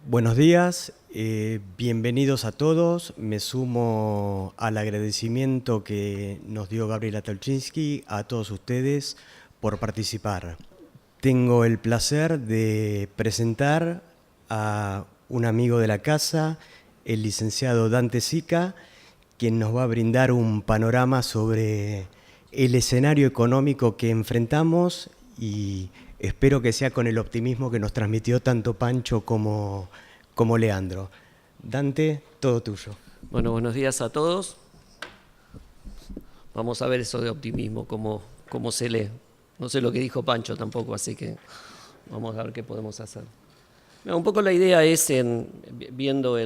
Buenos días, bienvenidos a todos. Me sumo al agradecimiento que nos dio Gabriela Tolchinsky a todos ustedes por participar. Tengo el placer de presentar a un amigo de la casa, el licenciado Dante Sica, quien nos va a brindar un panorama sobre el escenario económico que enfrentamos y espero que sea con el optimismo que nos transmitió tanto Pancho como Leandro. Dante, todo tuyo. Bueno, buenos días a todos. Vamos a ver eso de optimismo, cómo se lee. No sé lo que dijo Pancho tampoco, así que vamos a ver qué podemos hacer. No, un poco la idea es, viendo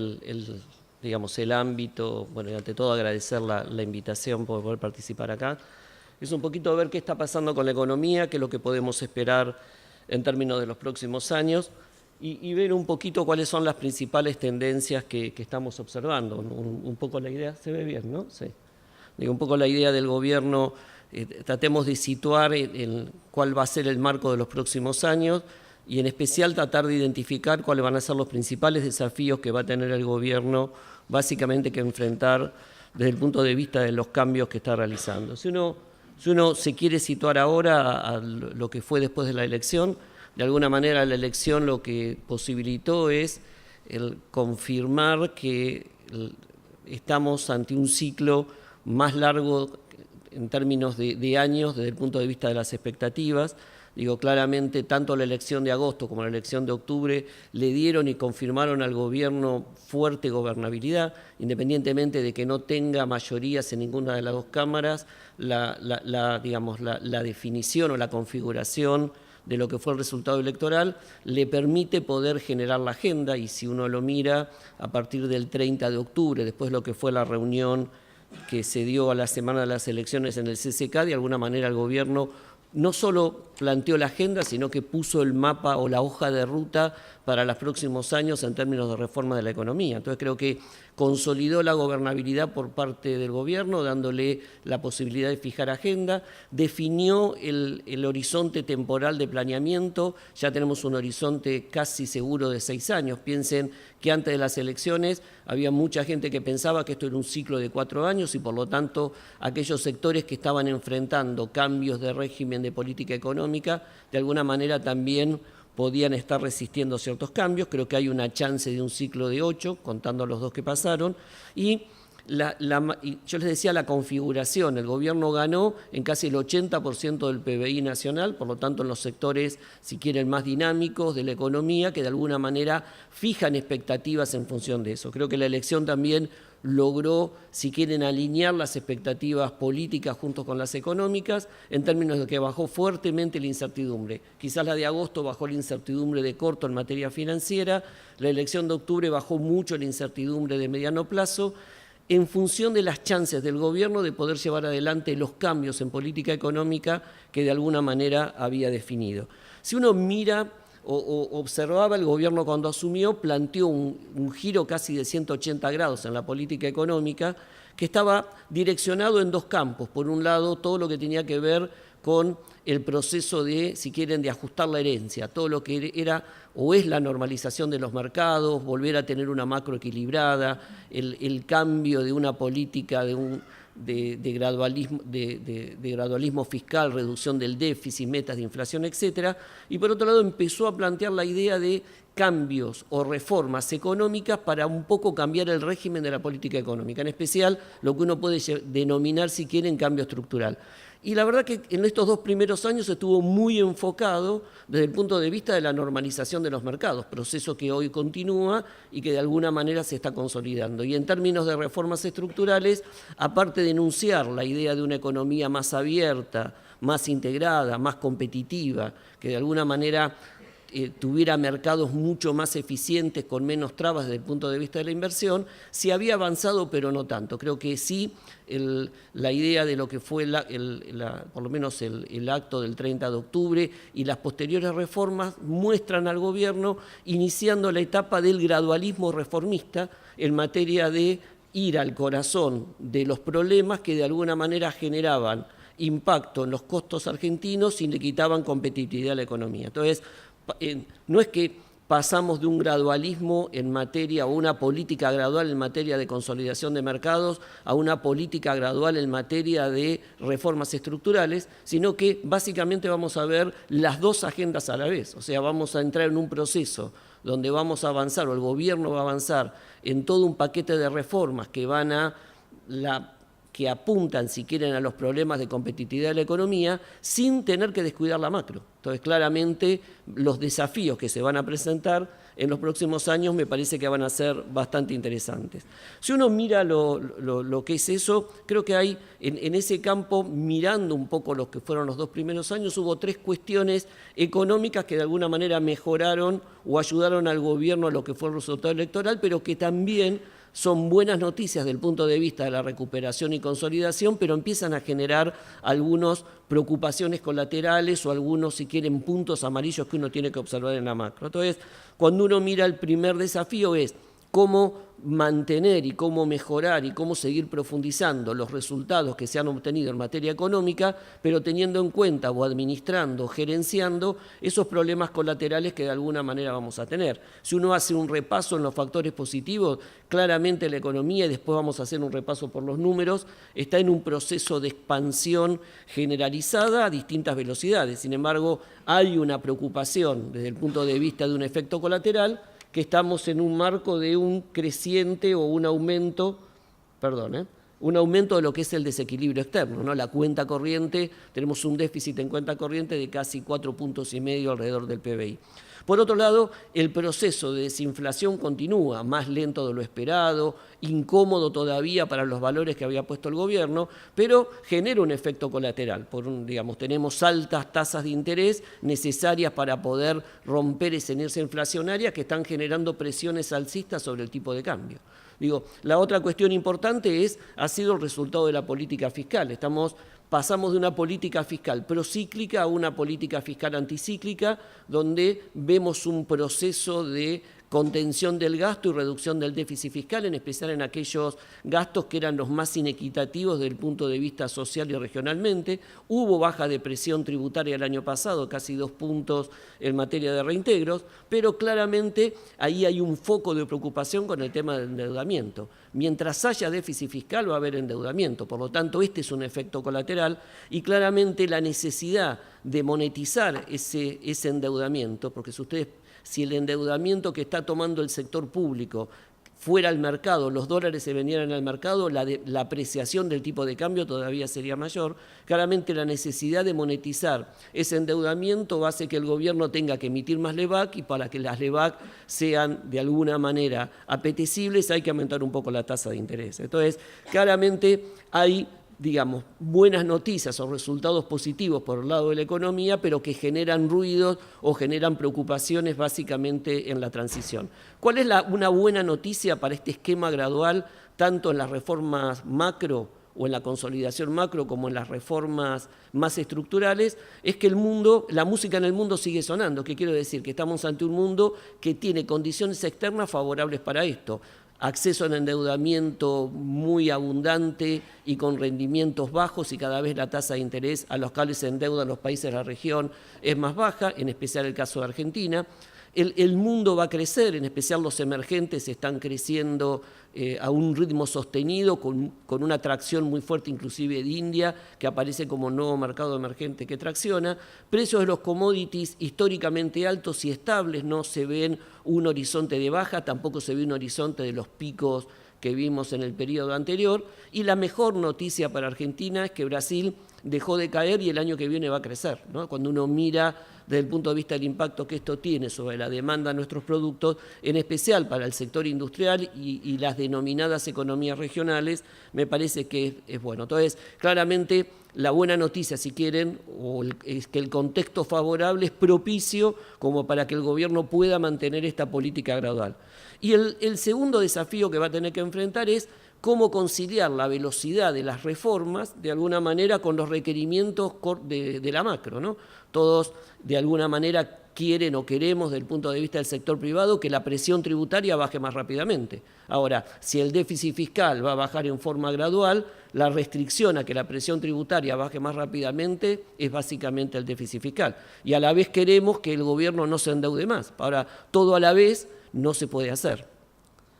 digamos, el ámbito, bueno, y ante todo agradecer la invitación por poder participar acá, es un poquito ver qué está pasando con la economía, qué es lo que podemos esperar en términos de los próximos años y ver un poquito cuáles son las principales tendencias que estamos observando. Un poco la idea, se ve bien, ¿no? Sí. Digo, un poco la idea del gobierno, tratemos de situar cuál va a ser el marco de los próximos años y en especial tratar de identificar cuáles van a ser los principales desafíos que va a tener el gobierno básicamente que enfrentar desde el punto de vista de los cambios que está realizando. Si uno se quiere situar ahora a lo que fue después de la elección, de alguna manera la elección lo que posibilitó es el confirmar que estamos ante un ciclo más largo en términos de años desde el punto de vista de las expectativas. Digo, claramente tanto la elección de agosto como la elección de octubre le dieron y confirmaron al gobierno fuerte gobernabilidad, independientemente de que no tenga mayorías en ninguna de las dos cámaras, la definición o la configuración de lo que fue el resultado electoral le permite poder generar la agenda y si uno lo mira a partir del 30 de octubre, después de lo que fue la reunión que se dio a la semana de las elecciones en el CCK, de alguna manera el gobierno no solo planteó la agenda, sino que puso el mapa o la hoja de ruta para los próximos años en términos de reforma de la economía. Entonces creo que consolidó la gobernabilidad por parte del gobierno, dándole la posibilidad de fijar agenda, definió el horizonte temporal de planeamiento, ya tenemos un horizonte casi seguro de 6 años. Piensen que antes de las elecciones había mucha gente que pensaba que esto era un ciclo de 4 años y por lo tanto aquellos sectores que estaban enfrentando cambios de régimen de política económica de alguna manera también podían estar resistiendo ciertos cambios. Creo que hay una chance de un ciclo de 8, contando los 2 que pasaron. Y yo les decía la configuración, el gobierno ganó en casi el 80% del PBI nacional, por lo tanto en los sectores, si quieren, más dinámicos de la economía, que de alguna manera fijan expectativas en función de eso. Creo que la elección también logró, si quieren, alinear las expectativas políticas junto con las económicas, en términos de que bajó fuertemente la incertidumbre. Quizás la de agosto bajó la incertidumbre de corto en materia financiera, la elección de octubre bajó mucho la incertidumbre de mediano plazo, en función de las chances del gobierno de poder llevar adelante los cambios en política económica que de alguna manera había definido. Si uno mira o observaba el gobierno cuando asumió, planteó un giro casi de 180 grados en la política económica que estaba direccionado en 2 campos. Por un lado, todo lo que tenía que ver con el proceso de, si quieren, de ajustar la herencia, todo lo que era o es la normalización de los mercados, volver a tener una macro equilibrada, el cambio de una política de gradualismo fiscal, reducción del déficit, metas de inflación, etcétera, y por otro lado empezó a plantear la idea de cambios o reformas económicas para un poco cambiar el régimen de la política económica, en especial lo que uno puede denominar, si quieren, cambio estructural. Y la verdad que en estos 2 primeros años estuvo muy enfocado desde el punto de vista de la normalización de los mercados, proceso que hoy continúa y que de alguna manera se está consolidando. Y en términos de reformas estructurales, aparte de enunciar la idea de una economía más abierta, más integrada, más competitiva, que de alguna manera tuviera mercados mucho más eficientes, con menos trabas desde el punto de vista de la inversión, se había avanzado, pero no tanto. Creo que sí, la idea de lo que fue por lo menos el acto del 30 de octubre y las posteriores reformas muestran al gobierno iniciando la etapa del gradualismo reformista en materia de ir al corazón de los problemas que de alguna manera generaban impacto en los costos argentinos y le quitaban competitividad a la economía. Entonces, no es que pasamos de un gradualismo en materia, o una política gradual en materia de consolidación de mercados, a una política gradual en materia de reformas estructurales, sino que básicamente vamos a ver las dos agendas a la vez. O sea, vamos a entrar en un proceso donde vamos a avanzar, o el gobierno va a avanzar en todo un paquete de reformas que que apuntan, si quieren, a los problemas de competitividad de la economía, sin tener que descuidar la macro. Entonces, claramente, los desafíos que se van a presentar en los próximos años me parece que van a ser bastante interesantes. Si uno mira lo que es eso, creo que hay, en ese campo, mirando un poco lo que fueron los 2 primeros años, hubo 3 cuestiones económicas que de alguna manera mejoraron o ayudaron al gobierno a lo que fue el resultado electoral, pero que también son buenas noticias desde el punto de vista de la recuperación y consolidación, pero empiezan a generar algunas preocupaciones colaterales o algunos, si quieren, puntos amarillos que uno tiene que observar en la macro. Entonces, cuando uno mira el primer desafío es cómo mantener y cómo mejorar y cómo seguir profundizando los resultados que se han obtenido en materia económica, pero teniendo en cuenta o administrando, gerenciando esos problemas colaterales que de alguna manera vamos a tener. Si uno hace un repaso en los factores positivos, claramente la economía, y después vamos a hacer un repaso por los números, está en un proceso de expansión generalizada a distintas velocidades. Sin embargo, hay una preocupación desde el punto de vista de un efecto colateral, que estamos en un marco de un creciente o un aumento de lo que es el desequilibrio externo, ¿no? La cuenta corriente, tenemos un déficit en cuenta corriente de casi 4,5 puntos alrededor del PBI. Por otro lado, el proceso de desinflación continúa, más lento de lo esperado, incómodo todavía para los valores que había puesto el gobierno, pero genera un efecto colateral. Tenemos altas tasas de interés necesarias para poder romper esa inercia inflacionaria que están generando presiones alcistas sobre el tipo de cambio. La otra cuestión importante ha sido el resultado de la política fiscal. Pasamos de una política fiscal procíclica a una política fiscal anticíclica, donde vemos un proceso de contención del gasto y reducción del déficit fiscal, en especial en aquellos gastos que eran los más inequitativos desde el punto de vista social y regionalmente. Hubo baja de presión tributaria el año pasado, casi 2 puntos en materia de reintegros, pero claramente ahí hay un foco de preocupación con el tema del endeudamiento. Mientras haya déficit fiscal va a haber endeudamiento, por lo tanto este es un efecto colateral y claramente la necesidad de monetizar ese endeudamiento, porque si el endeudamiento que está tomando el sector público fuera al mercado, los dólares se vendieran al mercado, la apreciación del tipo de cambio todavía sería mayor. Claramente la necesidad de monetizar ese endeudamiento hace que el gobierno tenga que emitir más LEVAC, y para que las LEVAC sean de alguna manera apetecibles hay que aumentar un poco la tasa de interés. Entonces, claramente hay buenas noticias o resultados positivos por el lado de la economía, pero que generan ruidos o generan preocupaciones básicamente en la transición. ¿Cuál es una buena noticia para este esquema gradual, tanto en las reformas macro o en la consolidación macro como en las reformas más estructurales? Es que la música en el mundo sigue sonando. ¿Qué quiero decir? Que estamos ante un mundo que tiene condiciones externas favorables para esto. Acceso al endeudamiento muy abundante y con rendimientos bajos, y cada vez la tasa de interés a los cuales se endeudan los países de la región es más baja, en especial el caso de Argentina. El mundo va a crecer, en especial los emergentes están creciendo a un ritmo sostenido, con una tracción muy fuerte inclusive de India, que aparece como nuevo mercado emergente que tracciona. Precios de los commodities históricamente altos y estables, no se ven un horizonte de baja, tampoco se ve un horizonte de los picos que vimos en el periodo anterior. Y la mejor noticia para Argentina es que Brasil dejó de caer y el año que viene va a crecer, ¿no? Cuando uno mira desde el punto de vista del impacto que esto tiene sobre la demanda de nuestros productos, en especial para el sector industrial y las denominadas economías regionales, me parece que es bueno. Entonces, claramente, la buena noticia, si quieren, es que el contexto favorable es propicio como para que el gobierno pueda mantener esta política gradual. Y el segundo desafío que va a tener que enfrentar es cómo conciliar la velocidad de las reformas, de alguna manera, con los requerimientos de la macro, ¿no? Todos, de alguna manera, quieren o queremos desde el punto de vista del sector privado que la presión tributaria baje más rápidamente. Ahora, si el déficit fiscal va a bajar en forma gradual, la restricción a que la presión tributaria baje más rápidamente es básicamente el déficit fiscal. Y a la vez queremos que el gobierno no se endeude más. Ahora, todo a la vez no se puede hacer.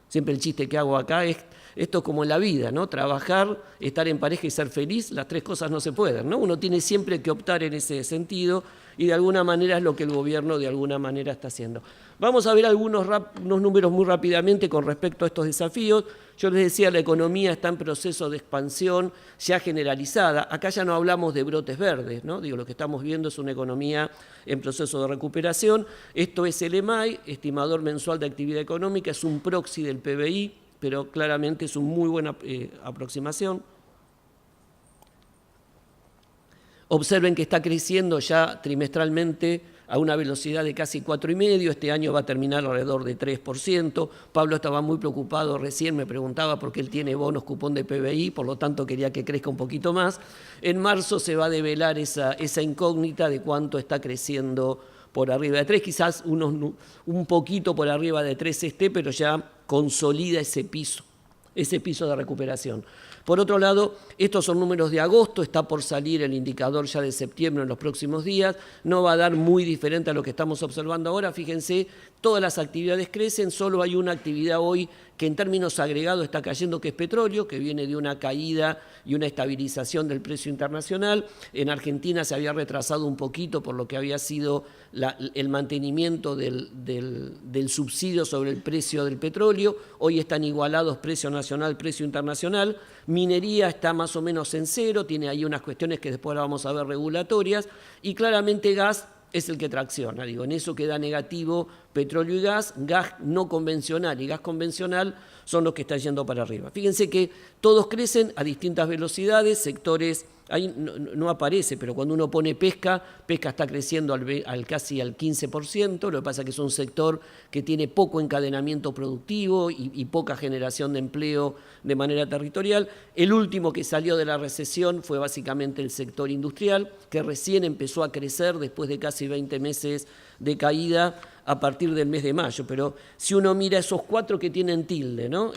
Siempre el chiste que hago acá es, esto es como en la vida, ¿no? Trabajar, estar en pareja y ser feliz, las tres cosas no se pueden, ¿no? Uno tiene siempre que optar en ese sentido y de alguna manera es lo que el gobierno de alguna manera está haciendo. Vamos a ver unos números muy rápidamente con respecto a estos desafíos. Yo les decía, la economía está en proceso de expansión ya generalizada. Acá ya no hablamos de brotes verdes, ¿no? Digo, lo que estamos viendo es una economía en proceso de recuperación. Esto es el EMAI, estimador mensual de actividad económica, es un proxy del PBI, pero claramente es una muy buena aproximación. Observen que está creciendo ya trimestralmente a una velocidad de casi 4,5, este año va a terminar alrededor de 3%. Pablo estaba muy preocupado recién, me preguntaba por qué él tiene bonos cupón de PBI, por lo tanto quería que crezca un poquito más. En marzo se va a develar esa incógnita de cuánto está creciendo por arriba de 3, quizás un poquito por arriba de 3 esté, pero ya consolida ese piso de recuperación. Por otro lado, estos son números de agosto, está por salir el indicador ya de septiembre en los próximos días, no va a dar muy diferente a lo que estamos observando ahora. Fíjense, todas las actividades crecen, solo hay una actividad hoy que en términos agregados está cayendo, que es petróleo, que viene de una caída y una estabilización del precio internacional. En Argentina se había retrasado un poquito por lo que había sido el mantenimiento del subsidio sobre el precio del petróleo. Hoy están igualados precio nacional, precio internacional. Minería está más o menos en cero, tiene ahí unas cuestiones que después vamos a ver regulatorias, y claramente gas es el que tracciona. Digo, en eso queda negativo petróleo y gas no convencional y gas convencional son los que están yendo para arriba. Fíjense que todos crecen a distintas velocidades, sectores, ahí no aparece, pero cuando uno pone pesca está creciendo casi al 15%, lo que pasa es que es un sector que tiene poco encadenamiento productivo y poca generación de empleo de manera territorial. El último que salió de la recesión fue básicamente el sector industrial, que recién empezó a crecer después de casi 20 meses de caída a partir del mes de mayo. Pero si uno mira esos 4 que tienen tilde, ¿no?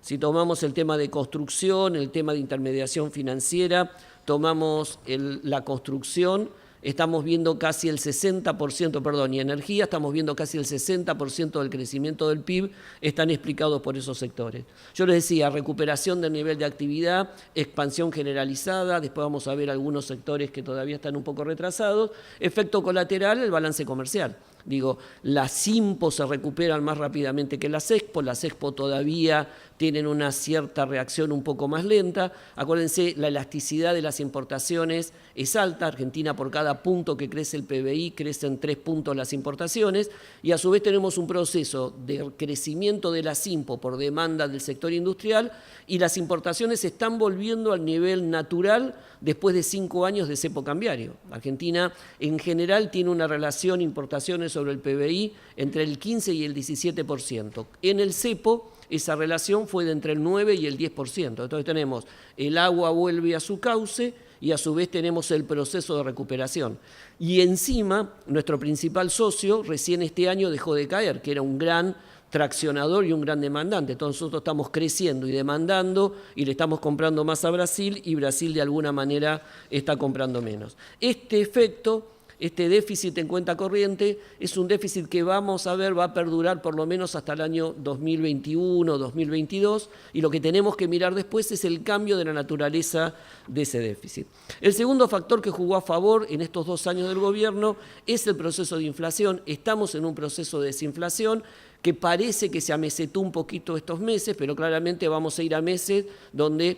Si tomamos el tema de construcción, el tema de intermediación financiera, tomamos la construcción, estamos viendo casi el 60%, y energía, estamos viendo casi el 60% del crecimiento del PIB, están explicados por esos sectores. Yo les decía, recuperación del nivel de actividad, expansión generalizada, después vamos a ver algunos sectores que todavía están un poco retrasados, efecto colateral, el balance comercial. Digo, las IMPO se recuperan más rápidamente que las EXPO todavía tienen una cierta reacción un poco más lenta. Acuérdense, la elasticidad de las importaciones es alta. Argentina, por cada punto que crece el PBI, crecen 3 puntos las importaciones, y a su vez tenemos un proceso de crecimiento de las IMPO por demanda del sector industrial, y las importaciones se están volviendo al nivel natural después de 5 años de cepo cambiario. Argentina, en general, tiene una relación importaciones sobre el PBI entre el 15 y el 17%. En el cepo, esa relación fue de entre el 9 y el 10%. Entonces tenemos el agua vuelve a su cauce y a su vez tenemos el proceso de recuperación. Y encima, nuestro principal socio recién este año dejó de caer, que era un gran traccionador y un gran demandante. Entonces nosotros estamos creciendo y demandando y le estamos comprando más a Brasil, y Brasil de alguna manera está comprando menos. Este efecto, este déficit en cuenta corriente, es un déficit que vamos a ver va a perdurar por lo menos hasta el año 2021, 2022, y lo que tenemos que mirar después es el cambio de la naturaleza de ese déficit. El segundo factor que jugó a favor en estos 2 años del gobierno es el proceso de inflación. Estamos en un proceso de desinflación que parece que se amesetó un poquito estos meses, pero claramente vamos a ir a meses donde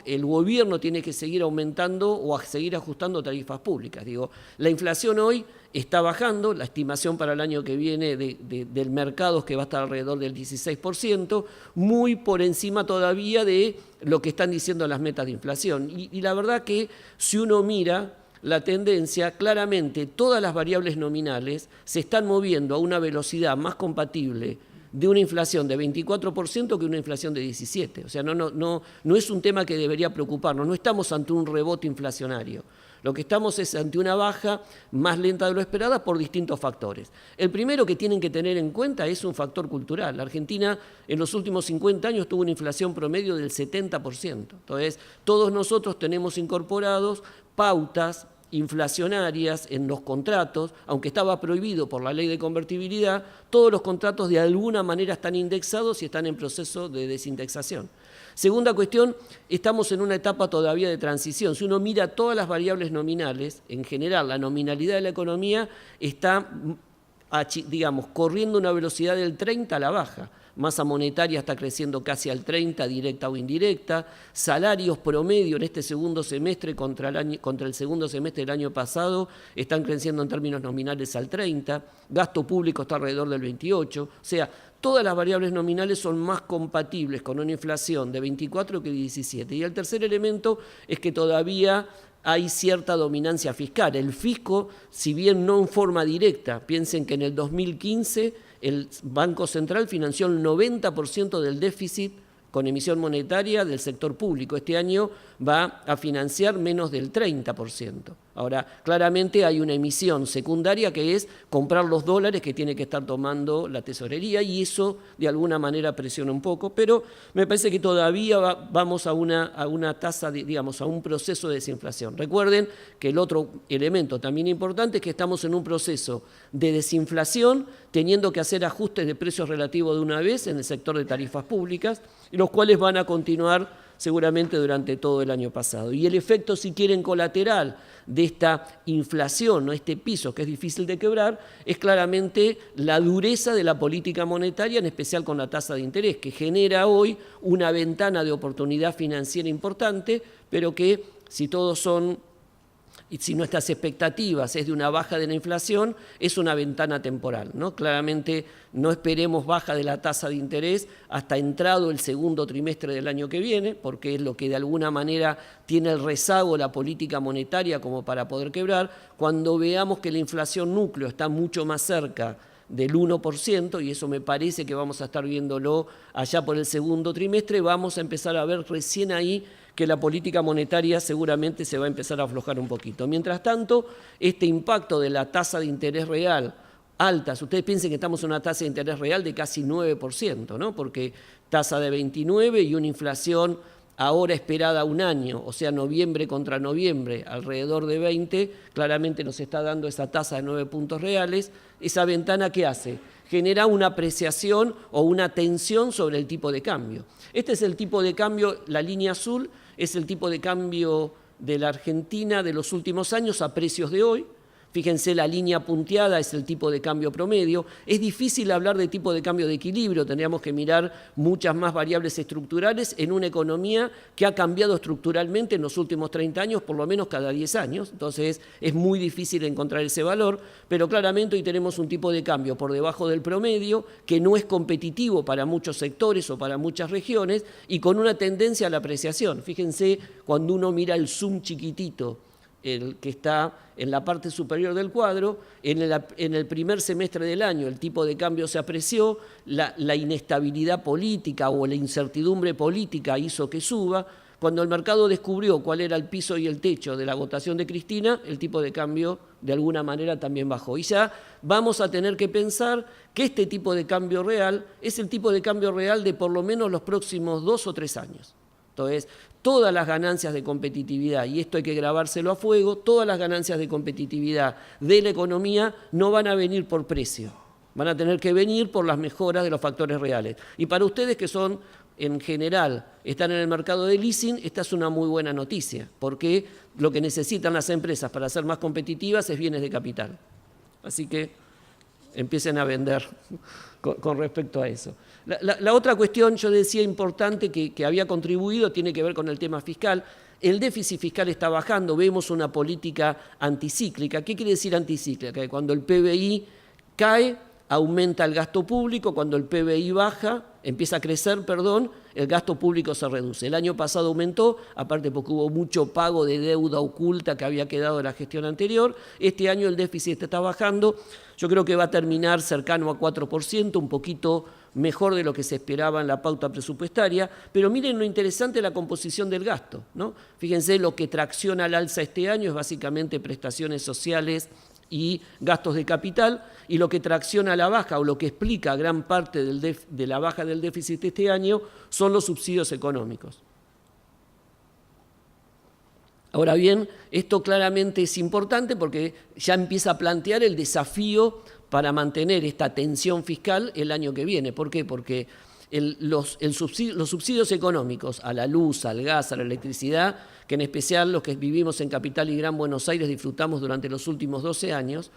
el gobierno tiene que seguir aumentando o a seguir ajustando tarifas públicas. Digo, la inflación hoy está bajando, la estimación para el año que viene del mercado es que va a estar alrededor del 16%, muy por encima todavía de lo que están diciendo las metas de inflación. Y la verdad que si uno mira la tendencia, claramente todas las variables nominales se están moviendo a una velocidad más compatible de una inflación de 24% que una inflación de 17%. O sea, no es un tema que debería preocuparnos, no estamos ante un rebote inflacionario. Lo que estamos es ante una baja más lenta de lo esperada por distintos factores. El primero que tienen que tener en cuenta es un factor cultural. La Argentina en los últimos 50 años tuvo una inflación promedio del 70%. Entonces, todos nosotros tenemos incorporados pautas inflacionarias en los contratos, aunque estaba prohibido por la ley de convertibilidad, todos los contratos de alguna manera están indexados y están en proceso de desindexación. Segunda cuestión, estamos en una etapa todavía de transición. Si uno mira todas las variables nominales, en general la nominalidad de la economía está, digamos, corriendo a una velocidad del 30 a la baja. Masa monetaria está creciendo casi al 30, directa o indirecta. Salarios promedio en este segundo semestre contra el segundo semestre del año pasado están creciendo en términos nominales al 30. Gasto público está alrededor del 28. O sea, todas las variables nominales son más compatibles con una inflación de 24 que de 17. Y el tercer elemento es que todavía hay cierta dominancia fiscal. El fisco, si bien no en forma directa, piensen que en el 2015 el Banco Central financió el 90% del déficit con emisión monetaria del sector público. Este año va a financiar menos del 30%. Ahora, claramente hay una emisión secundaria que es comprar los dólares que tiene que estar tomando la tesorería y eso de alguna manera presiona un poco, pero me parece que todavía vamos a una tasa, digamos, a un proceso de desinflación. Recuerden que el otro elemento también importante es que estamos en un proceso de desinflación teniendo que hacer ajustes de precios relativos de una vez en el sector de tarifas públicas, los cuales van a continuar seguramente durante todo el año pasado. Y el efecto, si quieren, colateral de esta inflación, ¿no? Este piso que es difícil de quebrar, es claramente la dureza de la política monetaria, en especial con la tasa de interés, que genera hoy una ventana de oportunidad financiera importante, pero que si todos son, y si nuestras expectativas es de una baja de la inflación, es una ventana temporal, ¿no? Claramente no esperemos baja de la tasa de interés hasta entrado el segundo trimestre del año que viene, porque es lo que de alguna manera tiene el rezago la política monetaria como para poder quebrar. Cuando veamos que la inflación núcleo está mucho más cerca del 1%, y eso me parece que vamos a estar viéndolo allá por el segundo trimestre, vamos a empezar a ver recién ahí que la política monetaria seguramente se va a empezar a aflojar un poquito. Mientras tanto, este impacto de la tasa de interés real altas, ustedes piensen que estamos en una tasa de interés real de casi 9%, ¿no? Porque tasa de 29 y una inflación ahora esperada a un año, o sea, noviembre contra noviembre, alrededor de 20, claramente nos está dando esa tasa de 9 puntos reales. Esa ventana, ¿qué hace? Genera una apreciación o una tensión sobre el tipo de cambio. Este es el tipo de cambio, la línea azul es el tipo de cambio de la Argentina de los últimos años a precios de hoy. Fíjense, la línea punteada es el tipo de cambio promedio. Es difícil hablar de tipo de cambio de equilibrio, tendríamos que mirar muchas más variables estructurales en una economía que ha cambiado estructuralmente en los últimos 30 años, por lo menos cada 10 años. Entonces es muy difícil encontrar ese valor, pero claramente hoy tenemos un tipo de cambio por debajo del promedio que no es competitivo para muchos sectores o para muchas regiones y con una tendencia a la apreciación. Fíjense, cuando uno mira el zoom chiquitito, el que está en la parte superior del cuadro, en el primer semestre del año el tipo de cambio se apreció, la inestabilidad política o la incertidumbre política hizo que suba. Cuando el mercado descubrió cuál era el piso y el techo de la votación de Cristina, el tipo de cambio de alguna manera también bajó. Y ya vamos a tener que pensar que este tipo de cambio real es el tipo de cambio real de por lo menos los próximos 2 o 3 años. Entonces, todas las ganancias de competitividad, y esto hay que grabárselo a fuego, todas las ganancias de competitividad de la economía no van a venir por precio, van a tener que venir por las mejoras de los factores reales. Y para ustedes que son, en general, están en el mercado de leasing, esta es una muy buena noticia, porque lo que necesitan las empresas para ser más competitivas es bienes de capital. Así que empiecen a vender con respecto a eso. La otra cuestión, yo decía, importante que había contribuido, tiene que ver con el tema fiscal. El déficit fiscal está bajando, vemos una política anticíclica. ¿Qué quiere decir anticíclica? Que cuando el PBI cae, aumenta el gasto público, cuando el PBI baja, empieza a crecer, el gasto público se reduce. El año pasado aumentó, aparte porque hubo mucho pago de deuda oculta que había quedado de la gestión anterior. Este año el déficit está bajando, yo creo que va a terminar cercano a 4%, un poquito mejor de lo que se esperaba en la pauta presupuestaria, pero miren lo interesante de la composición del gasto, ¿no? Fíjense, lo que tracciona al alza este año es básicamente prestaciones sociales y gastos de capital, y lo que tracciona a la baja o lo que explica gran parte de la baja del déficit este año son los subsidios económicos. Ahora bien, esto claramente es importante porque ya empieza a plantear el desafío para mantener esta tensión fiscal el año que viene. ¿Por qué? Porque los subsidios económicos a la luz, al gas, a la electricidad, que en especial los que vivimos en Capital y Gran Buenos Aires disfrutamos durante los últimos 12 años,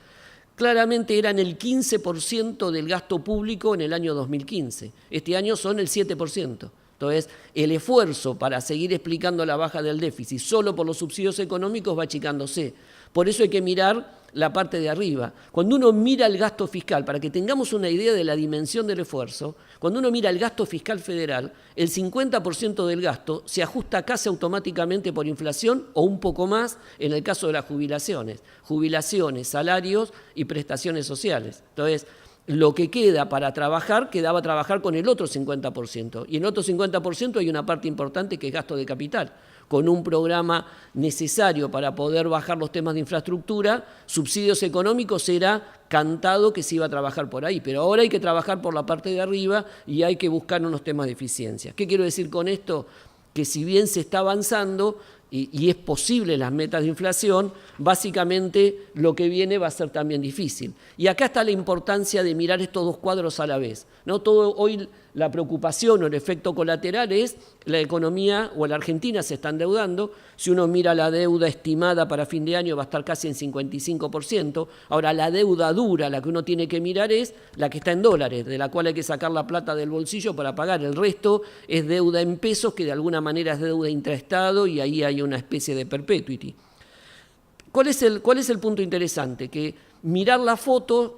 claramente eran el 15% del gasto público en el año 2015. Este año son el 7%. Entonces, el esfuerzo para seguir explicando la baja del déficit solo por los subsidios económicos va achicándose. Por eso hay que mirar la parte de arriba. Cuando uno mira el gasto fiscal, para que tengamos una idea de la dimensión del esfuerzo, cuando uno mira el gasto fiscal federal, el 50% del gasto se ajusta casi automáticamente por inflación o un poco más en el caso de las jubilaciones, salarios y prestaciones sociales. Entonces, lo que queda para trabajar, quedaba trabajar con el otro 50%. Y en el otro 50% hay una parte importante que es gasto de capital. Con un programa necesario para poder bajar los temas de infraestructura, subsidios económicos era cantado que se iba a trabajar por ahí. Pero ahora hay que trabajar por la parte de arriba y hay que buscar unos temas de eficiencia. ¿Qué quiero decir con esto? Que si bien se está avanzando y es posible las metas de inflación, básicamente lo que viene va a ser también difícil. Y acá está la importancia de mirar estos dos cuadros a la vez, ¿no? Hoy la preocupación o el efecto colateral es la economía o la Argentina se está endeudando. Si uno mira la deuda estimada para fin de año va a estar casi en 55%. Ahora la deuda dura, la que uno tiene que mirar es la que está en dólares, de la cual hay que sacar la plata del bolsillo para pagar. El resto es deuda en pesos, que de alguna manera es deuda intraestado y ahí hay una especie de perpetuity. ¿Cuál es el punto interesante? Que mirar la foto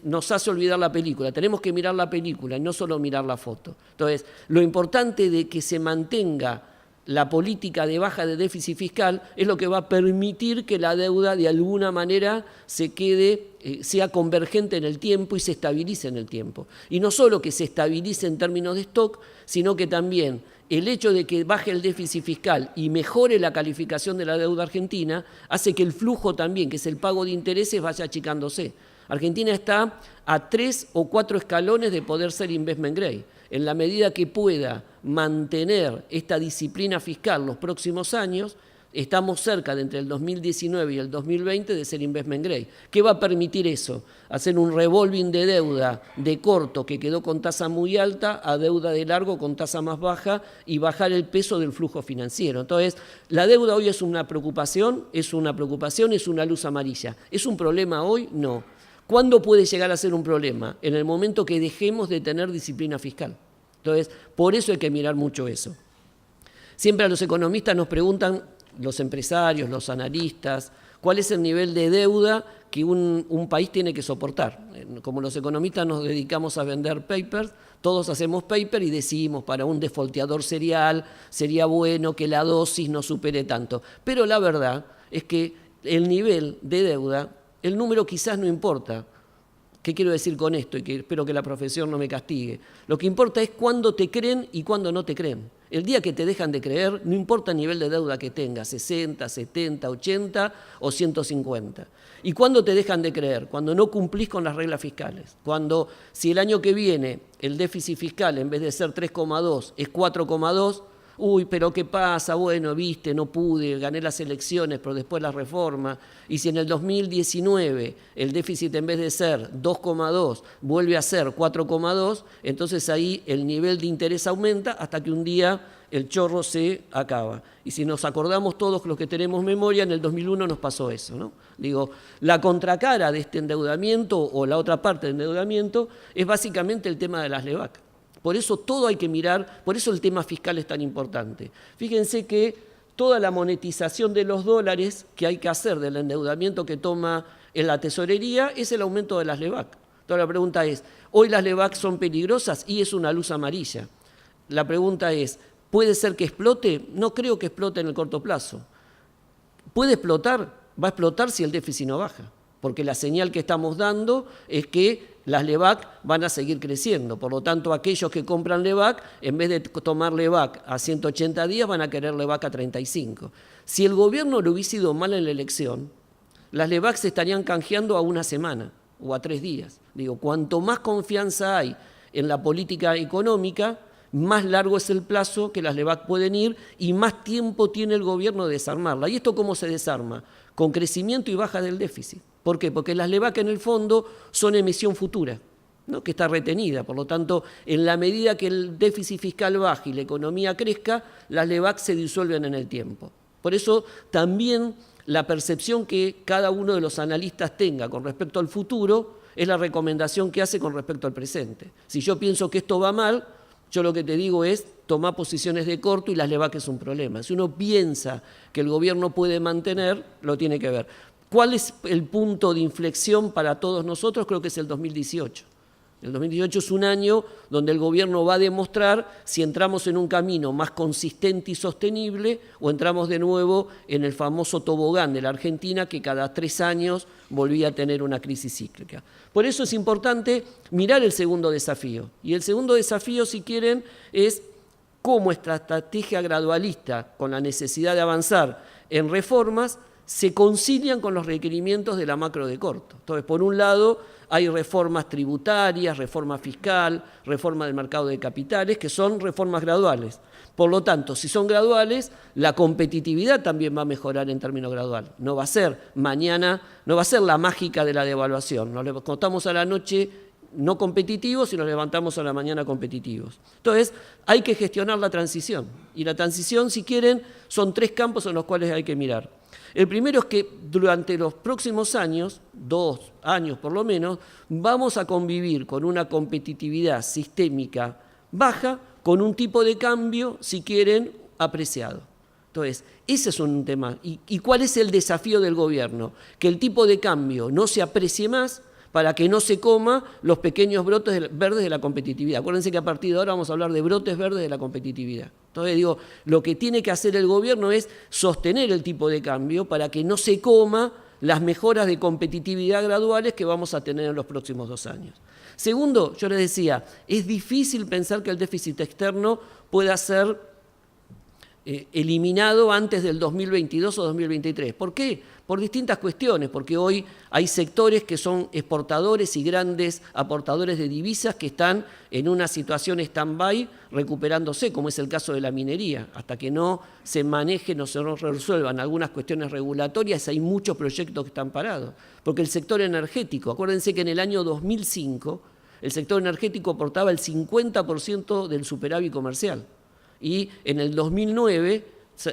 nos hace olvidar la película. Tenemos que mirar la película y no solo mirar la foto. Entonces, lo importante de que se mantenga la política de baja de déficit fiscal es lo que va a permitir que la deuda de alguna manera se quede, sea convergente en el tiempo y se estabilice en el tiempo. Y no solo que se estabilice en términos de stock, sino que también el hecho de que baje el déficit fiscal y mejore la calificación de la deuda argentina hace que el flujo también, que es el pago de intereses, vaya achicándose. Argentina está a 3 o 4 escalones de poder ser investment grade. En la medida que pueda mantener esta disciplina fiscal los próximos años, estamos cerca de entre el 2019 y el 2020 de ser investment grade. ¿Qué va a permitir eso? Hacer un revolving de deuda de corto que quedó con tasa muy alta a deuda de largo con tasa más baja y bajar el peso del flujo financiero. Entonces, la deuda hoy es una preocupación, es una luz amarilla. ¿Es un problema hoy? No. ¿Cuándo puede llegar a ser un problema? En el momento que dejemos de tener disciplina fiscal. Entonces, por eso hay que mirar mucho eso. Siempre a los economistas nos preguntan, los empresarios, los analistas, cuál es el nivel de deuda que un país tiene que soportar. Como los economistas nos dedicamos a vender papers, todos hacemos paper y decimos para un defaulteador serial sería bueno que la dosis no supere tanto. Pero la verdad es que el nivel de deuda, el número quizás no importa. ¿Qué quiero decir con esto? Y que espero que la profesión no me castigue. Lo que importa es cuándo te creen y cuándo no te creen. El día que te dejan de creer, no importa el nivel de deuda que tengas, 60, 70, 80 o 150. ¿Y cuándo te dejan de creer? Cuando no cumplís con las reglas fiscales. Cuando, si el año que viene el déficit fiscal en vez de ser 3,2 es 4,2, uy, pero ¿qué pasa? Bueno, viste, no pude, gané las elecciones, pero después la reforma. Y si en el 2019 el déficit en vez de ser 2,2 vuelve a ser 4,2, entonces ahí el nivel de interés aumenta hasta que un día el chorro se acaba. Y si nos acordamos todos los que tenemos memoria, en el 2001 nos pasó eso, ¿no? Digo, la contracara de este endeudamiento o la otra parte del endeudamiento es básicamente el tema de las LEVAC. Por eso todo hay que mirar, por eso el tema fiscal es tan importante. Fíjense que toda la monetización de los dólares que hay que hacer del endeudamiento que toma en la tesorería es el aumento de las LEVAC. Entonces la pregunta es, ¿hoy las LEVAC son peligrosas? Y es una luz amarilla. La pregunta es, ¿puede ser que explote? No creo que explote en el corto plazo. ¿Puede explotar? Va a explotar si el déficit no baja. porque la señal que estamos dando es que las LEVAC van a seguir creciendo. Por lo tanto, aquellos que compran LEVAC, en vez de tomar LEVAC a 180 días, van a querer LEVAC a 35. Si el gobierno le hubiese ido mal en la elección, las LEVAC se estarían canjeando a una semana o a 3 días. Digo, cuanto más confianza hay en la política económica, más largo es el plazo que las LEVAC pueden ir y más tiempo tiene el gobierno de desarmarla. ¿Y esto cómo se desarma? Con crecimiento y baja del déficit. ¿Por qué? Porque las LEVAC en el fondo son emisión futura, ¿no?, que está retenida. Por lo tanto, en la medida que el déficit fiscal baje y la economía crezca, las LEVAC se disuelven en el tiempo. Por eso también la percepción que cada uno de los analistas tenga con respecto al futuro es la recomendación que hace con respecto al presente. Si yo pienso que esto va mal, yo lo que te digo es tomar posiciones de corto y las LEVAC es un problema. Si uno piensa que el gobierno puede mantener, lo tiene que ver. ¿Cuál es el punto de inflexión para todos nosotros? Creo que es el 2018. El 2018 es un año donde el gobierno va a demostrar si entramos en un camino más consistente y sostenible o entramos de nuevo en el famoso tobogán de la Argentina que cada 3 años volvía a tener una crisis cíclica. Por eso es importante mirar el segundo desafío. Y el segundo desafío, si quieren, es cómo esta estrategia gradualista con la necesidad de avanzar en reformas se concilian con los requerimientos de la macro de corto. Entonces, por un lado, hay reformas tributarias, reforma fiscal, reforma del mercado de capitales, que son reformas graduales. Por lo tanto, si son graduales, la competitividad también va a mejorar en términos graduales. No va a ser mañana, no va a ser la mágica de la devaluación. Nos levantamos a la noche no competitivos y nos levantamos a la mañana competitivos. Entonces, hay que gestionar la transición. Y la transición, si quieren, son 3 campos en los cuales hay que mirar. El primero es que durante los próximos años, 2 años por lo menos, vamos a convivir con una competitividad sistémica baja, con un tipo de cambio, si quieren, apreciado. Entonces, ese es un tema. ¿Y cuál es el desafío del gobierno? Que el tipo de cambio no se aprecie más para que no se coma los pequeños brotes verdes de la competitividad. Acuérdense que a partir de ahora vamos a hablar de brotes verdes de la competitividad. Entonces digo, lo que tiene que hacer el gobierno es sostener el tipo de cambio para que no se coma las mejoras de competitividad graduales que vamos a tener en los próximos 2 años. Segundo, yo les decía, es difícil pensar que el déficit externo pueda ser eliminado antes del 2022 o 2023. ¿Por qué? Por distintas cuestiones, porque hoy hay sectores que son exportadores y grandes aportadores de divisas que están en una situación stand-by recuperándose, como es el caso de la minería. Hasta que no se manejen o se resuelvan algunas cuestiones regulatorias, hay muchos proyectos que están parados. Porque el sector energético, acuérdense que en el año 2005 el sector energético aportaba el 50% del superávit comercial. Y en el 2009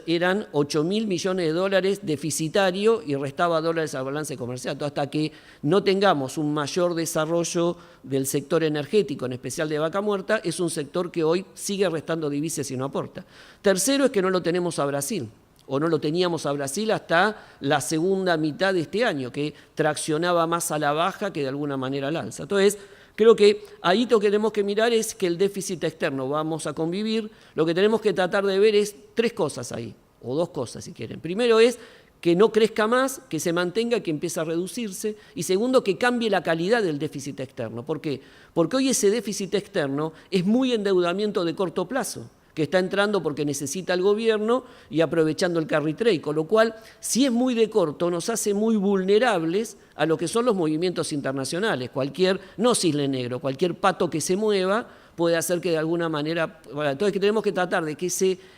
eran 8.000 millones de dólares deficitario y restaba dólares al balance comercial. Entonces, hasta que no tengamos un mayor desarrollo del sector energético, en especial de vaca muerta, es un sector que hoy sigue restando divisas y no aporta. Tercero es que no lo tenemos a Brasil, o no lo teníamos a Brasil hasta la segunda mitad de este año, que traccionaba más a la baja que de alguna manera al alza. Entonces, creo que ahí lo que tenemos que mirar es que el déficit externo vamos a convivir. Lo que tenemos que tratar de ver es 3 cosas ahí, o 2 cosas si quieren. Primero es que no crezca más, que se mantenga, que empiece a reducirse. Y segundo, que cambie la calidad del déficit externo. ¿Por qué? Porque hoy ese déficit externo es muy endeudamiento de corto plazo, que está entrando porque necesita el gobierno y aprovechando el carry trade, con lo cual, si es muy de corto, nos hace muy vulnerables a lo que son los movimientos internacionales. Cualquier, no cisne negro, cualquier pato que se mueva puede hacer que de alguna manera... Entonces que tenemos que tratar de que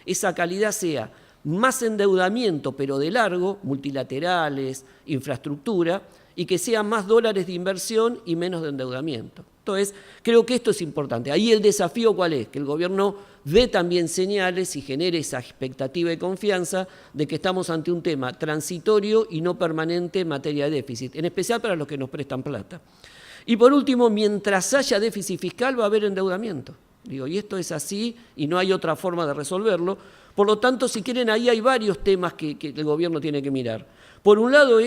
esa calidad sea más endeudamiento, pero de largo, multilaterales, infraestructura, y que sean más dólares de inversión y menos de endeudamiento. Entonces, creo que esto es importante. Ahí el desafío, ¿cuál es? Que el gobierno dé también señales y genere esa expectativa y confianza de que estamos ante un tema transitorio y no permanente en materia de déficit, en especial para los que nos prestan plata. Y por último, mientras haya déficit fiscal va a haber endeudamiento. Digo, y esto es así y no hay otra forma de resolverlo. Por lo tanto, si quieren, ahí hay varios temas que el gobierno tiene que mirar. Por un lado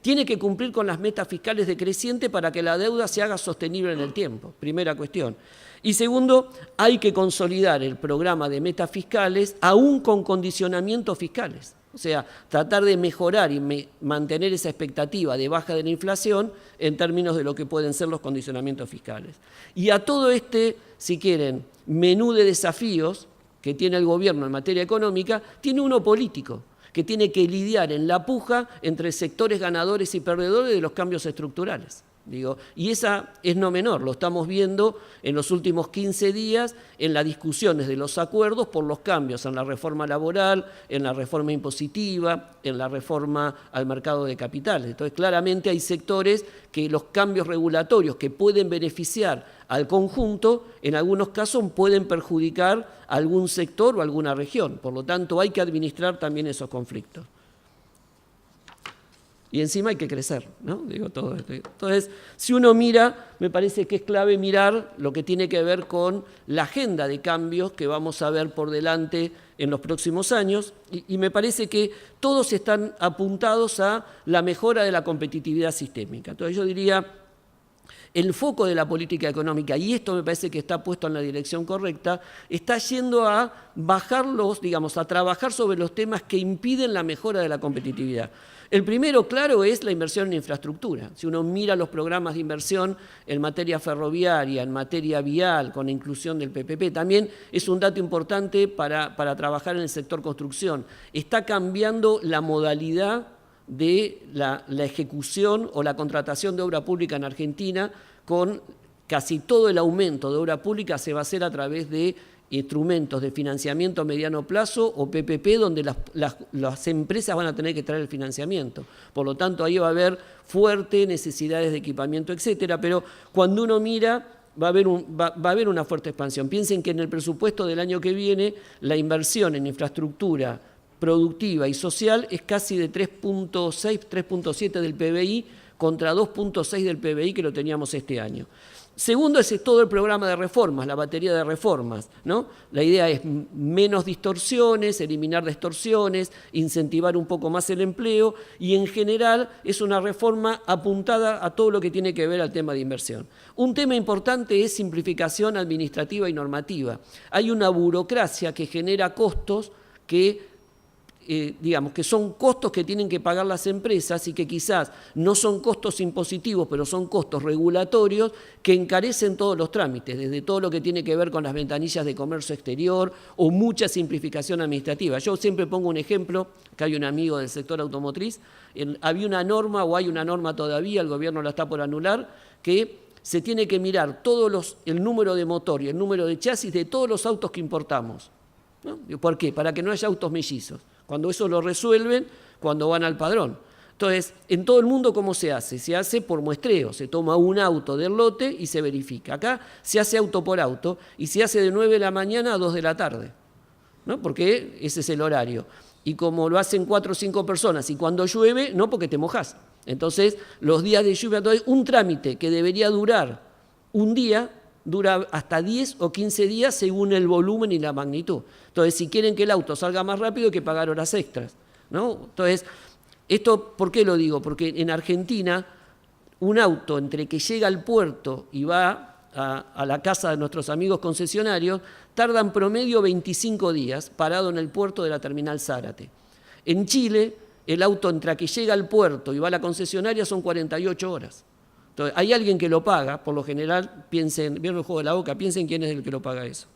tiene que cumplir con las metas fiscales decrecientes para que la deuda se haga sostenible en el tiempo, primera cuestión. Y segundo, hay que consolidar el programa de metas fiscales aún con condicionamientos fiscales. O O sea, tratar de mejorar y mantener esa expectativa de baja de la inflación en términos de lo que pueden ser los condicionamientos fiscales. Y a todo si quieren, menú de desafíos que tiene el gobierno en materia económica, tiene uno político, que tiene que lidiar en la puja entre sectores ganadores y perdedores de los cambios estructurales. Y esa es no menor, lo estamos viendo en los últimos 15 días en las discusiones de los acuerdos por los cambios en la reforma laboral, en la reforma impositiva, en la reforma al mercado de capitales. Entonces, claramente hay sectores que los cambios regulatorios que pueden beneficiar al conjunto, en algunos casos pueden perjudicar a algún sector o a alguna región. Por lo tanto, hay que administrar también esos conflictos. Y encima hay que crecer, ¿no? Todo esto. Entonces, si uno mira, me parece que es clave mirar lo que tiene que ver con la agenda de cambios que vamos a ver por delante en los próximos años, y me parece que todos están apuntados a la mejora de la competitividad sistémica. Entonces yo diría, el foco de la política económica, y esto me parece que está puesto en la dirección correcta, está yendo a bajarlos, a trabajar sobre los temas que impiden la mejora de la competitividad. El primero, claro, es la inversión en infraestructura. Si uno mira los programas de inversión en materia ferroviaria, en materia vial, con la inclusión del PPP, también es un dato importante para trabajar en el sector construcción. Está cambiando la modalidad de la ejecución o la contratación de obra pública en Argentina, con casi todo el aumento de obra pública se va a hacer a través de instrumentos de financiamiento a mediano plazo o PPP, donde las empresas van a tener que traer el financiamiento. Por lo tanto, ahí va a haber fuertes necesidades de equipamiento, etcétera, pero cuando uno mira, va a haber una fuerte expansión. Piensen que en el presupuesto del año que viene, la inversión en infraestructura productiva y social es casi de 3.6, 3.7 del PBI contra 2.6 del PBI que lo teníamos este año. Segundo, ese es todo el programa de reformas, la batería de reformas, ¿no? La idea es menos distorsiones, eliminar distorsiones, incentivar un poco más el empleo y en general es una reforma apuntada a todo lo que tiene que ver al tema de inversión. Un tema importante es simplificación administrativa y normativa. Hay una burocracia que genera costos que que son costos que tienen que pagar las empresas y que quizás no son costos impositivos, pero son costos regulatorios que encarecen todos los trámites, desde todo lo que tiene que ver con las ventanillas de comercio exterior o mucha simplificación administrativa. Yo siempre pongo un ejemplo, que hay un amigo del sector automotriz, había una norma o hay una norma todavía, el gobierno la está por anular, que se tiene que mirar el número de motor y el número de chasis de todos los autos que importamos, ¿no? ¿Por qué? Para que no haya autos mellizos. Cuando eso lo resuelven, cuando van al padrón. Entonces, en todo el mundo, ¿cómo se hace? Se hace por muestreo, se toma un auto del lote y se verifica. Acá se hace auto por auto y se hace de 9 de la mañana a 2 de la tarde, ¿no? Porque ese es el horario. Y como lo hacen 4 o 5 personas y cuando llueve, no, porque te mojás. Entonces, los días de lluvia, entonces, un trámite que debería durar un día, dura hasta 10 o 15 días según el volumen y la magnitud. Entonces, si quieren que el auto salga más rápido, hay que pagar horas extras, ¿no? Entonces, esto, ¿por qué lo digo? Porque en Argentina, un auto entre que llega al puerto y va a la casa de nuestros amigos concesionarios, tarda en promedio 25 días parado en el puerto de la terminal Zárate. En Chile, el auto entre que llega al puerto y va a la concesionaria son 48 horas. Entonces, hay alguien que lo paga, por lo general, ¿vieron el juego de la boca? Piensen quién es el que lo paga eso.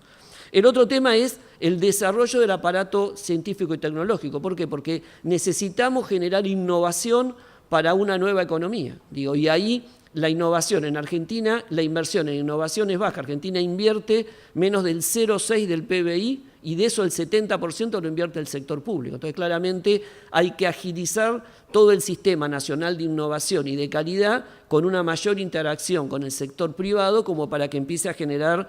El otro tema es el desarrollo del aparato científico y tecnológico. ¿Por qué? Porque necesitamos generar innovación para una nueva economía. Y ahí la innovación en Argentina, la inversión en innovación es baja. Argentina invierte menos del 0,6 del PBI y de eso el 70% lo invierte el sector público. Entonces, claramente hay que agilizar todo el sistema nacional de innovación y de calidad con una mayor interacción con el sector privado como para que empiece a generar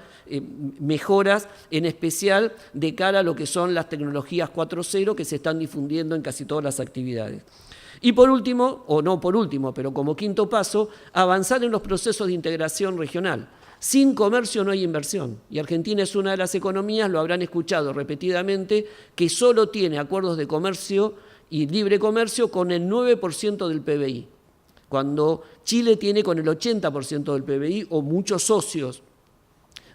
mejoras, en especial de cara a lo que son las tecnologías 4.0 que se están difundiendo en casi todas las actividades. Y por último, o no por último, pero como quinto paso, avanzar en los procesos de integración regional. Sin comercio no hay inversión. Y Argentina es una de las economías, lo habrán escuchado repetidamente, que solo tiene acuerdos de comercio y libre comercio con el 9% del PBI. Cuando Chile tiene con el 80% del PBI o muchos socios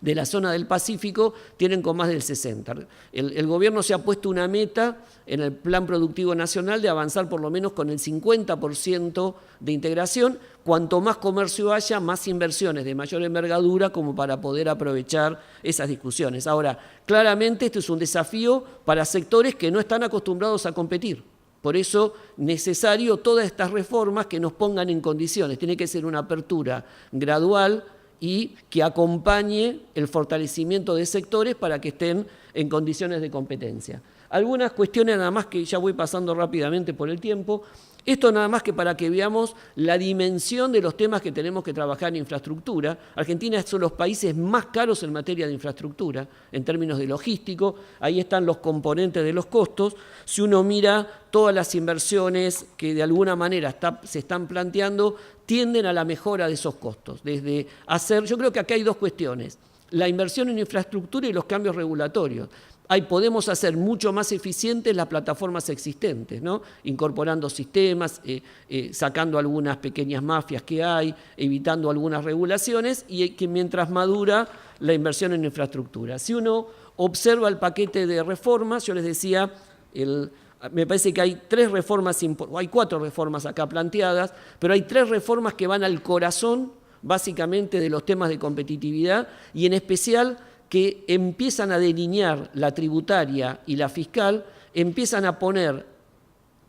de la zona del Pacífico tienen con más del 60%. El gobierno se ha puesto una meta en el Plan Productivo Nacional de avanzar por lo menos con el 50% de integración. Cuanto más comercio haya, más inversiones de mayor envergadura como para poder aprovechar esas discusiones. Ahora, claramente esto es un desafío para sectores que no están acostumbrados a competir. Por eso, necesario todas estas reformas que nos pongan en condiciones. Tiene que ser una apertura gradual y que acompañe el fortalecimiento de sectores para que estén en condiciones de competencia. Algunas cuestiones nada más que ya voy pasando rápidamente por el tiempo. Esto nada más que para que veamos la dimensión de los temas que tenemos que trabajar en infraestructura. Argentina es uno de los países más caros en materia de infraestructura, en términos de logístico. Ahí están los componentes de los costos. Si uno mira todas las inversiones que de alguna manera se están planteando, tienden a la mejora de esos costos. Yo creo que acá hay dos cuestiones: la inversión en infraestructura y los cambios regulatorios. Podemos hacer mucho más eficientes las plataformas existentes, ¿no? Incorporando sistemas, sacando algunas pequeñas mafias que hay, evitando algunas regulaciones y que mientras madura la inversión en infraestructura. Si uno observa el paquete de reformas, yo les decía, me parece que hay hay 4 reformas acá planteadas, pero hay 3 reformas que van al corazón básicamente de los temas de competitividad y en especial que empiezan a delinear la tributaria y la fiscal, empiezan a poner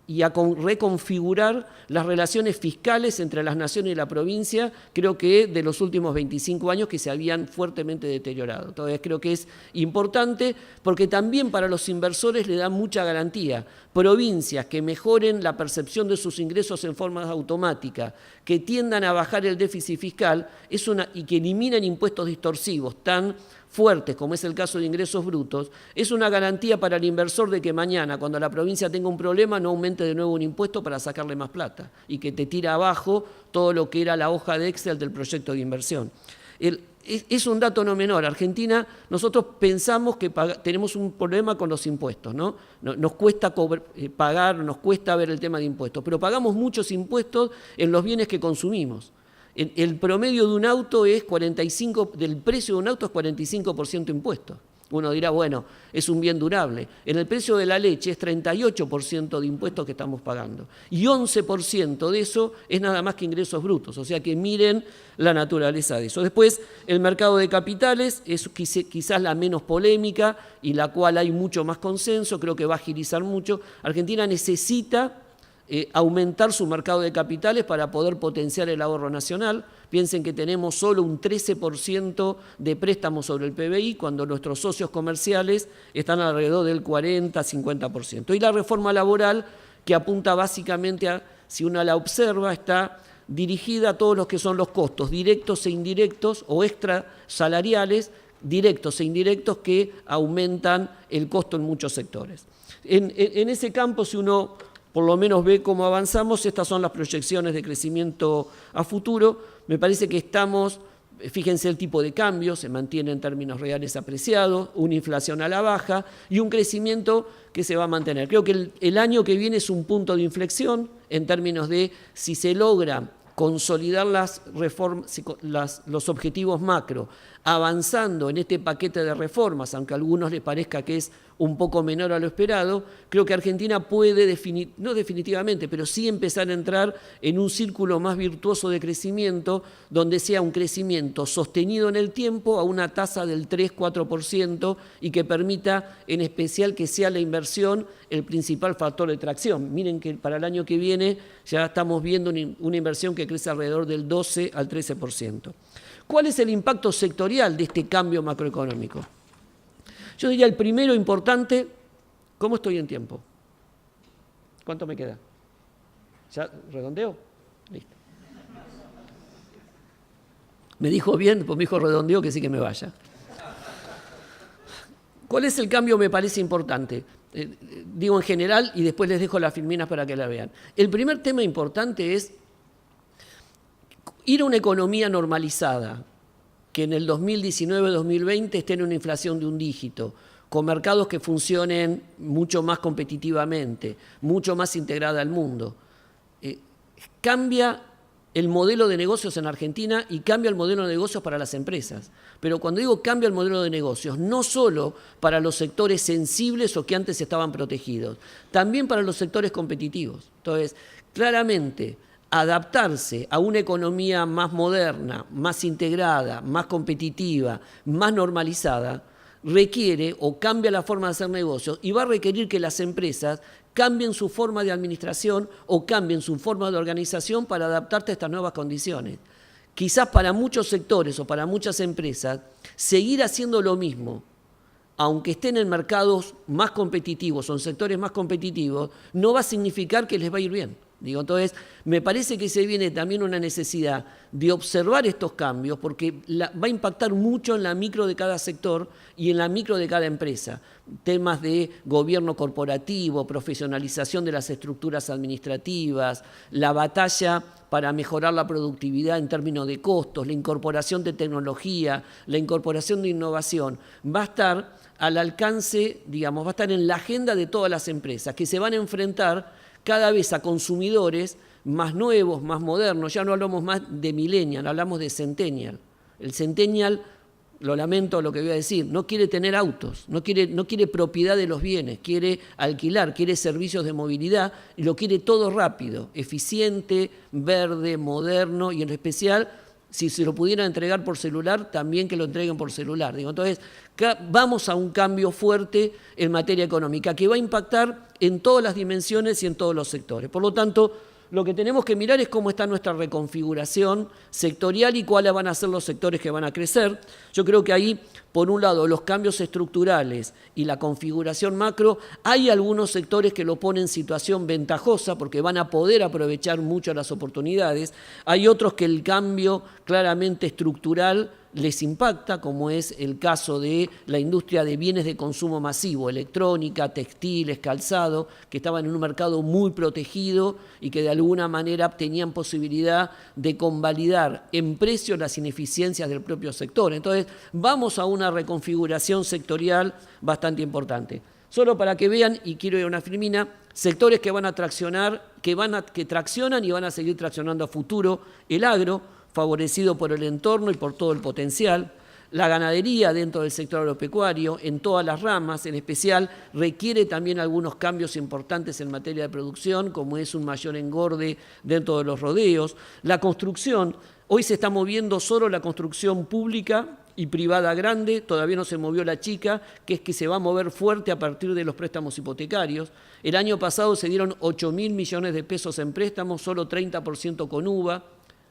y a reconfigurar las relaciones fiscales entre las naciones y la provincia, creo que de los últimos 25 años que se habían fuertemente deteriorado. Entonces creo que es importante porque también para los inversores le da mucha garantía. Provincias que mejoren la percepción de sus ingresos en forma automática, que tiendan a bajar el déficit fiscal y que eliminen impuestos distorsivos tan fuertes, como es el caso de ingresos brutos, es una garantía para el inversor de que mañana, cuando la provincia tenga un problema, no aumente de nuevo un impuesto para sacarle más plata y que te tira abajo todo lo que era la hoja de Excel del proyecto de inversión. Es un dato no menor. Argentina, nosotros pensamos que tenemos un problema con los impuestos, ¿no? Nos cuesta pagar, nos cuesta ver el tema de impuestos, pero pagamos muchos impuestos en los bienes que consumimos. El promedio de un auto del precio de un auto es 45% impuesto. Uno dirá, bueno, es un bien durable. En el precio de la leche es 38% de impuestos que estamos pagando. Y 11% de eso es nada más que ingresos brutos. O sea que miren la naturaleza de eso. Después, el mercado de capitales es quizás la menos polémica y la cual hay mucho más consenso. Creo que va a agilizar mucho. Argentina necesita aumentar su mercado de capitales para poder potenciar el ahorro nacional. Piensen que tenemos solo un 13% de préstamos sobre el PBI, cuando nuestros socios comerciales están alrededor del 40-50%. Y la reforma laboral, que apunta básicamente si uno la observa, está dirigida a todos los que son los costos directos e indirectos o extrasalariales, directos e indirectos, que aumentan el costo en muchos sectores. En ese campo, si uno por lo menos ve cómo avanzamos, estas son las proyecciones de crecimiento a futuro. Me parece que fíjense el tipo de cambio, se mantiene en términos reales apreciado, una inflación a la baja y un crecimiento que se va a mantener. Creo que el año que viene es un punto de inflexión en términos de si se logra consolidar los objetivos macro, avanzando en este paquete de reformas, aunque a algunos les parezca que es un poco menor a lo esperado. Creo que Argentina puede, no definitivamente, pero sí empezar a entrar en un círculo más virtuoso de crecimiento, donde sea un crecimiento sostenido en el tiempo a una tasa del 3-4% y que permita en especial que sea la inversión el principal factor de tracción. Miren que para el año que viene ya estamos viendo una inversión que crece alrededor del 12 al 13%. ¿Cuál es el impacto sectorial de este cambio macroeconómico? Yo diría el primero importante. ¿Cómo estoy en tiempo? ¿Cuánto me queda? ¿Ya redondeo? Listo. Me dijo bien, pues me dijo redondeo que sí que me vaya. ¿Cuál es el cambio? Me parece importante. Digo en general y después les dejo las filminas para que la vean. El primer tema importante es ir a una economía normalizada, que en el 2019-2020 esté en una inflación de un dígito, con mercados que funcionen mucho más competitivamente, mucho más integrada al mundo. Cambia el modelo de negocios en Argentina y cambia el modelo de negocios para las empresas. Pero cuando digo cambia el modelo de negocios, no solo para los sectores sensibles o que antes estaban protegidos, también para los sectores competitivos. Entonces, claramente, adaptarse a una economía más moderna, más integrada, más competitiva, más normalizada, requiere o cambia la forma de hacer negocios y va a requerir que las empresas cambien su forma de administración o cambien su forma de organización para adaptarse a estas nuevas condiciones. Quizás para muchos sectores o para muchas empresas, seguir haciendo lo mismo, aunque estén en mercados más competitivos o en sectores más competitivos, no va a significar que les va a ir bien. Entonces, me parece que se viene también una necesidad de observar estos cambios porque va a impactar mucho en la micro de cada sector y en la micro de cada empresa. Temas de gobierno corporativo, profesionalización de las estructuras administrativas, la batalla para mejorar la productividad en términos de costos, la incorporación de tecnología, la incorporación de innovación, va a estar al alcance, va a estar en la agenda de todas las empresas que se van a enfrentar cada vez a consumidores más nuevos, más modernos. Ya no hablamos más de millennial, hablamos de centennial. El centennial, lo lamento lo que voy a decir, no quiere tener autos, no quiere propiedad de los bienes, quiere alquilar, quiere servicios de movilidad y lo quiere todo rápido, eficiente, verde, moderno y en especial, si se lo pudieran entregar por celular, también que lo entreguen por celular. Entonces, vamos a un cambio fuerte en materia económica que va a impactar en todas las dimensiones y en todos los sectores. Por lo tanto, lo que tenemos que mirar es cómo está nuestra reconfiguración sectorial y cuáles van a ser los sectores que van a crecer. Yo creo que ahí, por un lado, los cambios estructurales y la configuración macro, hay algunos sectores que lo ponen en situación ventajosa porque van a poder aprovechar mucho las oportunidades. Hay otros que el cambio claramente estructural les impacta, como es el caso de la industria de bienes de consumo masivo, electrónica, textiles, calzado, que estaban en un mercado muy protegido y que de alguna manera tenían posibilidad de convalidar en precio las ineficiencias del propio sector. Entonces, vamos a una reconfiguración sectorial bastante importante. Solo para que vean, y quiero ir a una filmina, sectores que van a traccionar, que traccionan y van a seguir traccionando a futuro: el agro, favorecido por el entorno y por todo el potencial; la ganadería dentro del sector agropecuario, en todas las ramas, en especial, requiere también algunos cambios importantes en materia de producción, como es un mayor engorde dentro de los rodeos; la construcción, hoy se está moviendo solo la construcción pública y privada grande, todavía no se movió la chica, que es que se va a mover fuerte a partir de los préstamos hipotecarios. El año pasado se dieron 8.000 millones de pesos en préstamos, solo 30% con UVA,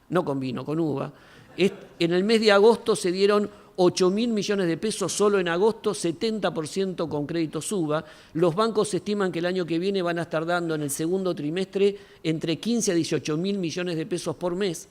no con vino, con uva. En el mes de agosto se dieron 8.000 millones de pesos solo en agosto, 70% con créditos UVA. Los bancos estiman que el año que viene van a estar dando en el segundo trimestre entre 15 a 18.000 millones de pesos por mes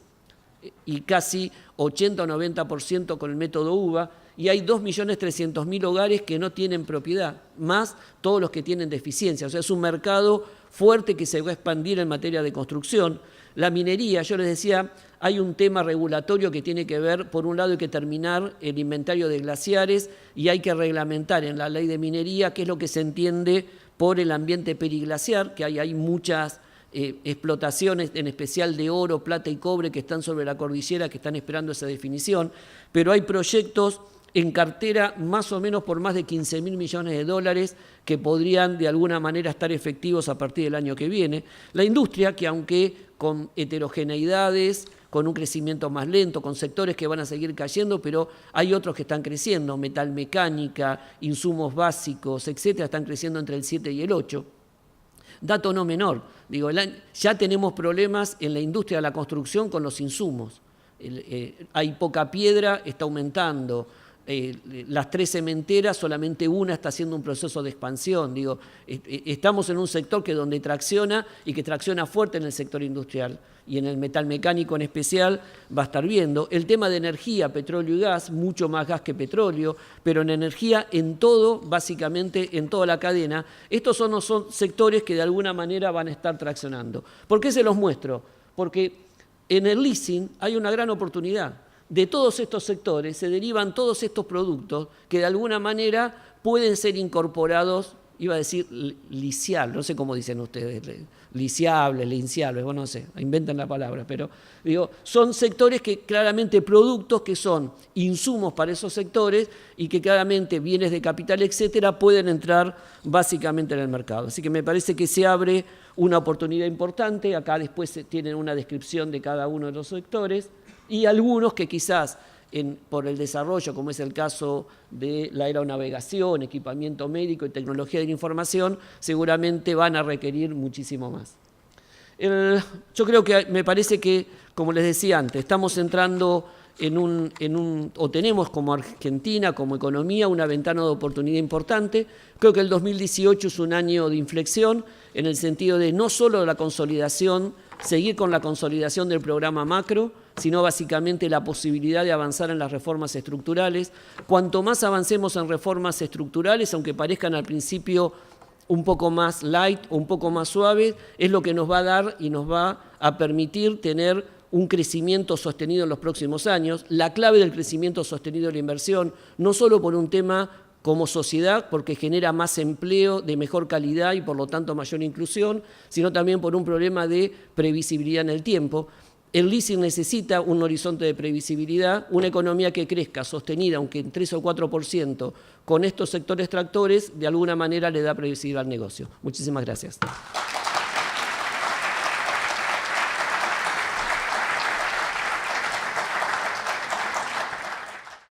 y casi 80 o 90% con el método UVA. Y hay 2.300.000 hogares que no tienen propiedad, más todos los que tienen deficiencia. O sea, es un mercado fuerte que se va a expandir en materia de construcción. La minería, yo les decía, hay un tema regulatorio que tiene que ver, por un lado hay que terminar el inventario de glaciares y hay que reglamentar en la ley de minería qué es lo que se entiende por el ambiente periglaciar, que hay muchas explotaciones, en especial de oro, plata y cobre, que están sobre la cordillera, que están esperando esa definición, pero hay proyectos en cartera más o menos por más de 15.000 millones de dólares que podrían de alguna manera estar efectivos a partir del año que viene. La industria, que aunque con heterogeneidades, con un crecimiento más lento, con sectores que van a seguir cayendo, pero hay otros que están creciendo: metalmecánica, insumos básicos, etcétera, están creciendo entre el 7 y el 8. Dato no menor, ya tenemos problemas en la industria de la construcción con los insumos. Hay poca piedra, está aumentando. Las 3 cementeras, solamente una está haciendo un proceso de expansión. Estamos en un sector que donde tracciona y que tracciona fuerte en el sector industrial y en el metalmecánico en especial va a estar viendo. El tema de energía, petróleo y gas, mucho más gas que petróleo, pero en energía en todo, básicamente en toda la cadena. Estos son sectores que de alguna manera van a estar traccionando. ¿Por qué se los muestro? Porque en el leasing hay una gran oportunidad. De todos estos sectores se derivan todos estos productos que de alguna manera pueden ser incorporados iba a decir licial, no sé cómo dicen ustedes, liciables, linciables, bueno, no sé, inventan la palabra, pero digo, son sectores que claramente productos que son insumos para esos sectores y que claramente bienes de capital, etcétera, pueden entrar básicamente en el mercado. Así que me parece que se abre una oportunidad importante, acá después tienen una descripción de cada uno de los sectores y algunos que quizás por el desarrollo, como es el caso de la aeronavegación, equipamiento médico y tecnología de la información, seguramente van a requerir muchísimo más. Yo creo que me parece que, como les decía antes, estamos entrando o tenemos como Argentina, como economía, una ventana de oportunidad importante. Creo que el 2018 es un año de inflexión en el sentido de no solo la consolidación, seguir con la consolidación del programa macro, sino básicamente la posibilidad de avanzar en las reformas estructurales. Cuanto más avancemos en reformas estructurales, aunque parezcan al principio un poco más light o un poco más suaves, es lo que nos va a dar y nos va a permitir tener un crecimiento sostenido en los próximos años. La clave del crecimiento sostenido de la inversión, no solo por un tema como sociedad, porque genera más empleo de mejor calidad y por lo tanto mayor inclusión, sino también por un problema de previsibilidad en el tiempo. El leasing necesita un horizonte de previsibilidad, una economía que crezca sostenida, aunque en 3 o 4%, con estos sectores tractores, de alguna manera le da previsibilidad al negocio. Muchísimas gracias.